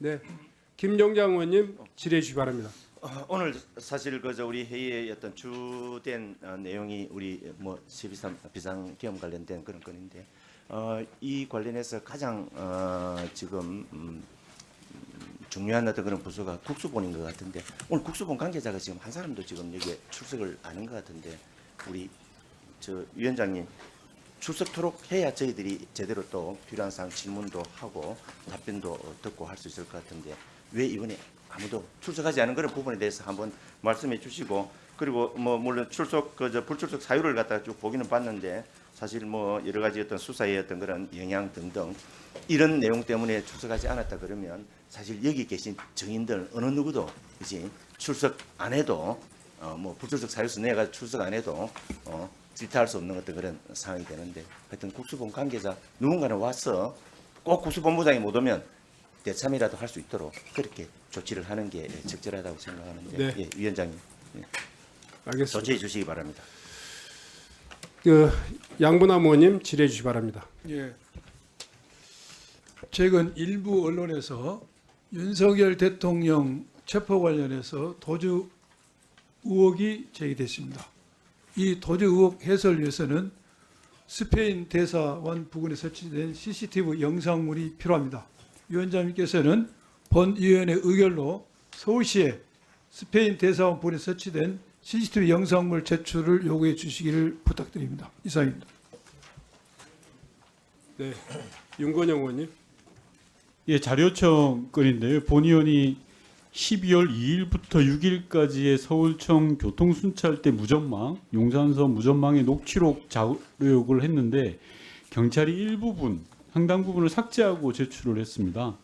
네, 김용장 의원님 질의해 주시기 바랍니다. 오늘 사실 그저 우리 회의의 어떤 주된 내용이 우리 뭐 12.3 비상계엄 관련된 그런 건인데 이 관련해서 가장 지금 중요한 어떤 그런 부서가 국수본인 것 같은데 오늘 국수본 관계자가 지금 한 사람도 지금 여기에 출석을 안 한 것 같은데 우리 저 위원장님 출석토록 해야 저희들이 제대로 또 필요한 사항 질문도 하고 답변도 듣고 할 수 있을 것 같은데 왜 이번에 아무도 출석하지 않은 그런 부분에 대해서 한번 말씀해 주시고 그리고 뭐 물론 출석 그저 불출석 사유를 갖다가 쭉 보기는 봤는데 사실 뭐 여러 가지 어떤 수사의 어떤 그런 영향 등등 이런 내용 때문에 출석하지 않았다 그러면 사실 여기 계신 정인들 어느 누구도 이제 출석 안 해도 뭐 불출석 사유서 내가 출석 안 해도 질타할 수 없는 어떤 그런 상황이 되는데 하여튼 국수본 관계자 누군가는 와서 꼭 국수본부장이 못 오면 대참이라도 할 수 있도록 그렇게 조치를 하는 게 적절하다고 생각하는데 네. 예, 위원장님 알겠습니다. 조치해 주시기 바랍니다. 양분남 의원님 질의해 주시기 바랍니다. 예. 최근 일부 언론에서 윤석열 대통령 체포 관련해서 도주 의혹이 제기됐습니다. 이 도주 의혹 해소를 위해서는 스페인 대사관 부근에 설치된 CCTV 영상물이 필요합니다. 위원장님께서는 본 위원의 의결로 서울시에 스페인 대사관 부근에 설치된 CCTV 영상물 제출을 요구해 주시기를 부탁드립니다. 이상입니다. 네, 윤건영 의원님. 예, 자료 요청 건인데요. 본 의원이 12월 2일부터 6일까지의 서울청 교통순찰대 무전망, 용산서 무전망의 녹취록 자료 요구를 했는데 경찰이 일부분, 상당 부분을 삭제하고 제출을 했습니다.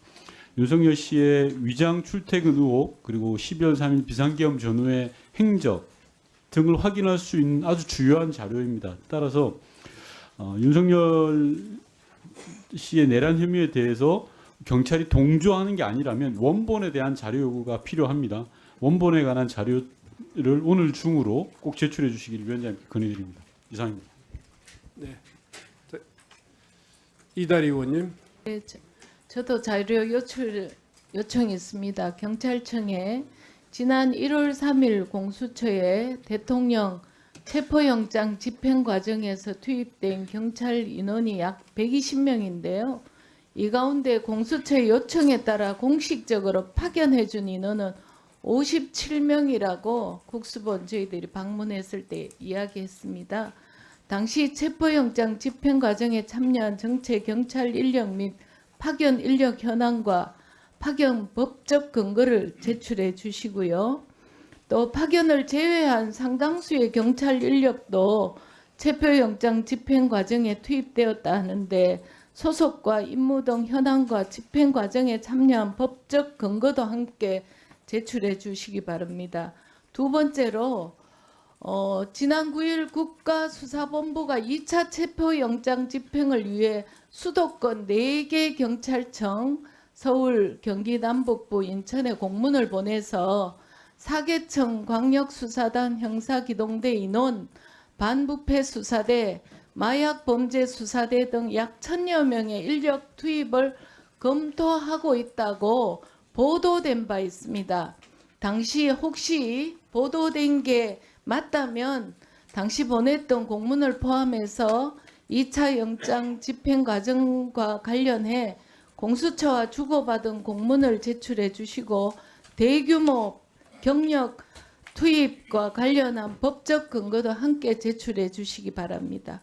윤석열 씨의 위장 출퇴근 의혹 그리고 12월 3일 비상계엄 전후의 행적 등을 확인할 수 있는 아주 주요한 자료입니다. 따라서 윤석열 씨의 내란 혐의에 대해서 경찰이 동조하는 게 아니라면 원본에 대한 자료 요구가 필요합니다. 원본에 관한 자료를 오늘 중으로 꼭 제출해 주시기를 위원장님께 건의드립니다. 이상입니다. 네, 이다리 의원님. 네, 저도 자료 요청이 있습니다. 경찰청에 지난 1월 3일 공수처에 대통령 체포영장 집행 과정에서 투입된 경찰 인원이 약 120명인데요. 이 가운데 공수처의 요청에 따라 공식적으로 파견해준 인원은 57명이라고 국수본 저희들이 방문했을 때 이야기했습니다. 당시 체포영장 집행 과정에 참여한 정체 경찰 인력 및 파견 인력 현황과 파견 법적 근거를 제출해 주시고요. 또 파견을 제외한 상당수의 경찰 인력도 체포영장 집행 과정에 투입되었다 하는데 소속과 임무 등 현황과 집행 과정에 참여한 법적 근거도 함께 제출해 주시기 바랍니다. 두 번째로 지난 9일 국가수사본부가 2차 체포영장 집행을 위해 수도권 4개 경찰청, 서울, 경기 남북부, 인천에 공문을 보내서 사계청 광역수사단 형사기동대 인원, 반부패 수사대, 마약범죄수사대 등 약 1000여 명의 인력 투입을 검토하고 있다고 보도된 바 있습니다. 당시 혹시 보도된 게 맞다면 당시 보냈던 공문을 포함해서 2차 영장 집행 과정과 관련해 공수처와 주고받은 공문을 제출해 주시고 대규모 경력 투입과 관련한 법적 근거도 함께 제출해 주시기 바랍니다.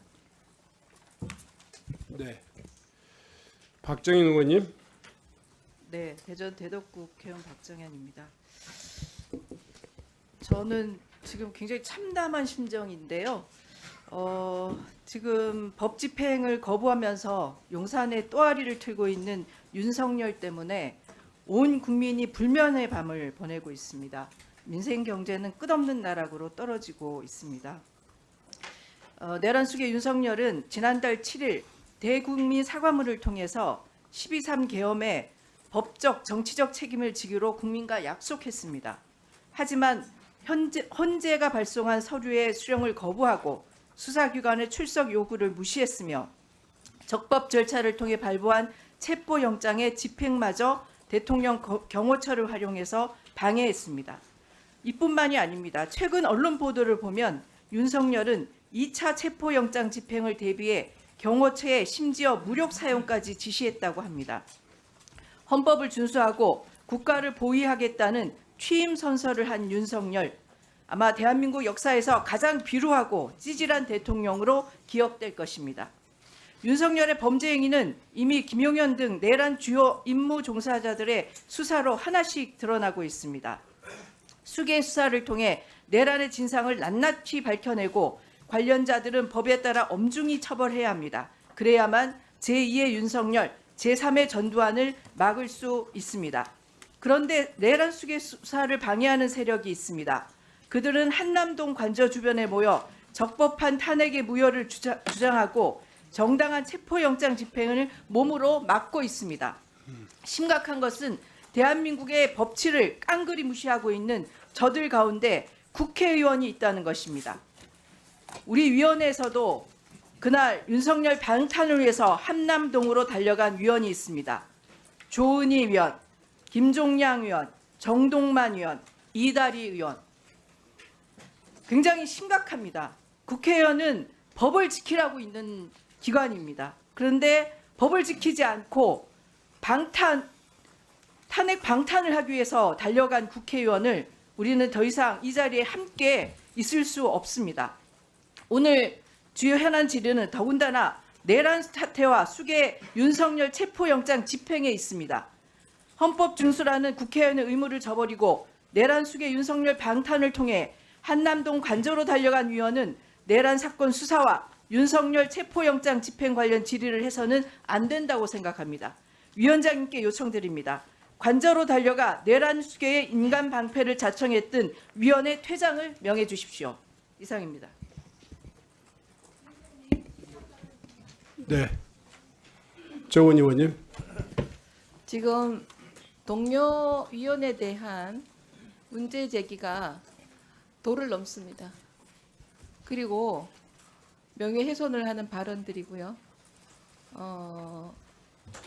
네, 박정인 의원님. 네, 대전 대덕구 국회의원 박정현입니다. 저는 지금 굉장히 참담한 심정인데요. 지금 법 집행을 거부하면서 용산에 또아리를 틀고 있는 윤석열 때문에 온 국민이 불면의 밤을 보내고 있습니다. 민생 경제는 끝없는 나락으로 떨어지고 있습니다. 내란 속의 윤석열은 지난달 7일 대국민 사과문을 통해서 12.3 계엄에 법적 정치적 책임을 지기로 국민과 약속했습니다. 하지만 헌재가 발송한 서류의 수령을 거부하고 수사기관의 출석 요구를 무시했으며 적법 절차를 통해 발부한 체포영장의 집행마저 대통령 경호처를 활용해서 방해했습니다. 이뿐만이 아닙니다. 최근 언론 보도를 보면 윤석열은 2차 체포영장 집행을 대비해 경호처에 심지어 무력 사용까지 지시했다고 합니다. 헌법을 준수하고 국가를 보위하겠다는 취임 선서를 한 윤석열, 아마 대한민국 역사에서 가장 비루하고 찌질한 대통령으로 기억될 것입니다. 윤석열의 범죄 행위는 이미 김용현 등 내란 주요 임무 종사자들의 수사로 하나씩 드러나고 있습니다. 수개 수사를 통해 내란의 진상을 낱낱이 밝혀내고 관련자들은 법에 따라 엄중히 처벌해야 합니다. 그래야만 제2의 윤석열, 제3의 전두환을 막을 수 있습니다. 그런데 내란 수개 수사를 방해하는 세력이 있습니다. 그들은 한남동 관저 주변에 모여 적법한 탄핵의 무효를 주장하고 정당한 체포영장 집행을 몸으로 막고 있습니다. 심각한 것은 대한민국의 법치를 깡그리 무시하고 있는 저들 가운데 국회의원이 있다는 것입니다. 우리 위원회에서도 그날 윤석열 방탄을 위해서 한남동으로 달려간 위원이 있습니다. 조은희 위원, 김종량 위원, 정동만 위원, 이다리 의원. 굉장히 심각합니다. 국회의원은 법을 지키라고 있는 기관입니다. 그런데 법을 지키지 않고 탄핵 방탄을 하기 위해서 달려간 국회의원을 우리는 더 이상 이 자리에 함께 있을 수 없습니다. 오늘 주요 현안 질의는 더군다나 내란 사태와 수개 윤석열 체포영장 집행에 있습니다. 헌법 준수라는 국회의원의 의무를 저버리고 내란 수개 윤석열 방탄을 통해 한남동 관저로 달려간 위원은 내란 사건 수사와 윤석열 체포영장 집행 관련 질의를 해서는 안 된다고 생각합니다. 위원장님께 요청드립니다. 관저로 달려가 내란 수개의 인간 방패를 자청했던 위원의 퇴장을 명해 주십시오. 이상입니다. 네. 정원 의원님. 지금 동료 위원에 대한 문제 제기가 도를 넘습니다. 그리고 명예훼손을 하는 발언들이고요.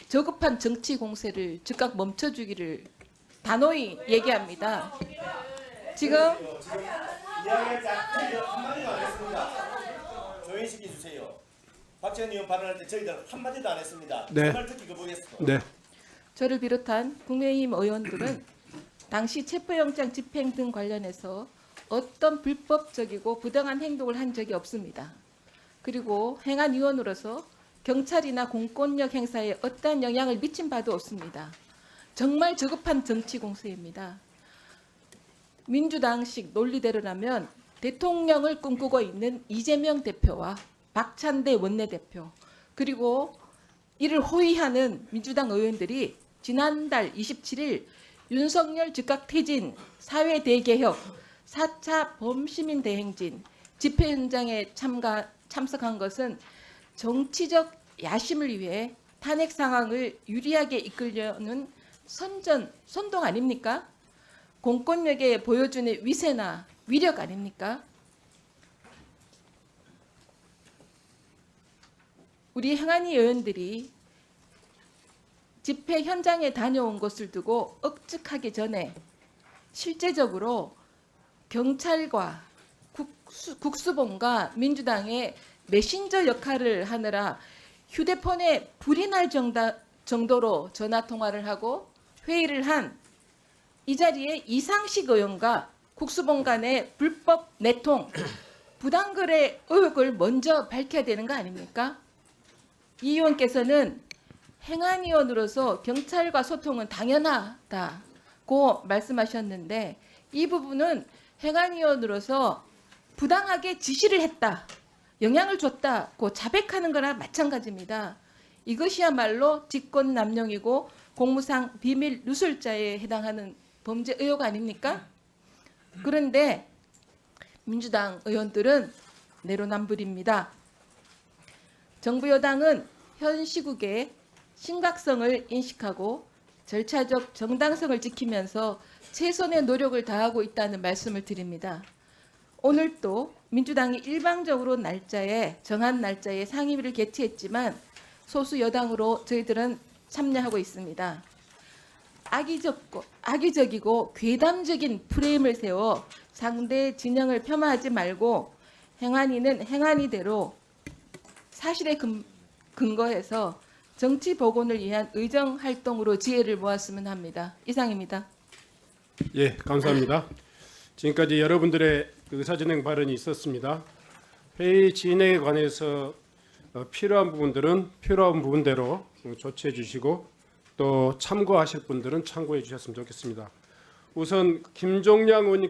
저급한 정치 공세를 즉각 멈춰주기를 단호히 얘기합니다. 지금 이야기할 때 한마디도 안 했습니다. 조용히 시켜주세요. 박지원 의원 발언할 때 저희들 한마디도 안 했습니다. 네. 정말 듣기가 보겠습니다. 네. 저를 비롯한 국민의힘 의원들은 당시 체포영장 집행 등 관련해서 어떤 불법적이고 부당한 행동을 한 적이 없습니다. 그리고 행안 위원으로서 경찰이나 공권력 행사에 어떠한 영향을 미친 바도 없습니다. 정말 저급한 정치 공세입니다. 민주당식 논리대로라면 대통령을 꿈꾸고 있는 이재명 대표와 박찬대 원내대표 그리고 이를 호위하는 민주당 의원들이 지난달 27일 윤석열 즉각 퇴진, 사회 대개혁, 4차 범시민 대행진 집회 현장에 참석한 것은 정치적 야심을 위해 탄핵 상황을 유리하게 이끌려는 선동 아닙니까? 공권력에 보여주는 위세나 위력 아닙니까? 우리 행안위 의원들이 집회 현장에 다녀온 것을 두고 억측하기 전에 실제적으로 경찰과 국수본과 민주당의 메신저 역할을 하느라 휴대폰에 불이 날 정도로 전화 통화를 하고 회의를 한 이 자리에 이상식 의원과 국수본 간의 불법 내통, 부당거래 의혹을 먼저 밝혀야 되는 거 아닙니까? 이 의원께서는 행안위원으로서 경찰과 소통은 당연하다고 말씀하셨는데 이 부분은 행안위원으로서 부당하게 지시를 했다, 영향을 줬다고 자백하는 거나 마찬가지입니다. 이것이야말로 직권남용이고 공무상 비밀 누설자에 해당하는 범죄 의혹 아닙니까? 그런데 민주당 의원들은 내로남불입니다. 정부 여당은 현 시국의 심각성을 인식하고 절차적 정당성을 지키면서 최선의 노력을 다하고 있다는 말씀을 드립니다. 오늘 또 민주당이 일방적으로 정한 날짜에 상임위를 개최했지만 소수 여당으로 저희들은 참여하고 있습니다. 악의적이고 괴담적인 프레임을 세워 상대 진영을 폄하하지 말고 행안위는 행안위대로 사실에 근거해서 정치 복원을 위한 의정 활동으로 지혜를 모았으면 합니다. 이상입니다. 예, 감사합니다. 지금까지 여러분들의 의사진행 발언이 있었습니다. 회의 진행에 관해서 필요한 부분들은 필요한 부분대로 조치해 주시고 또 참고하실 분들은 참고해 주셨으면 좋겠습니다. 우선 김종량 의원님께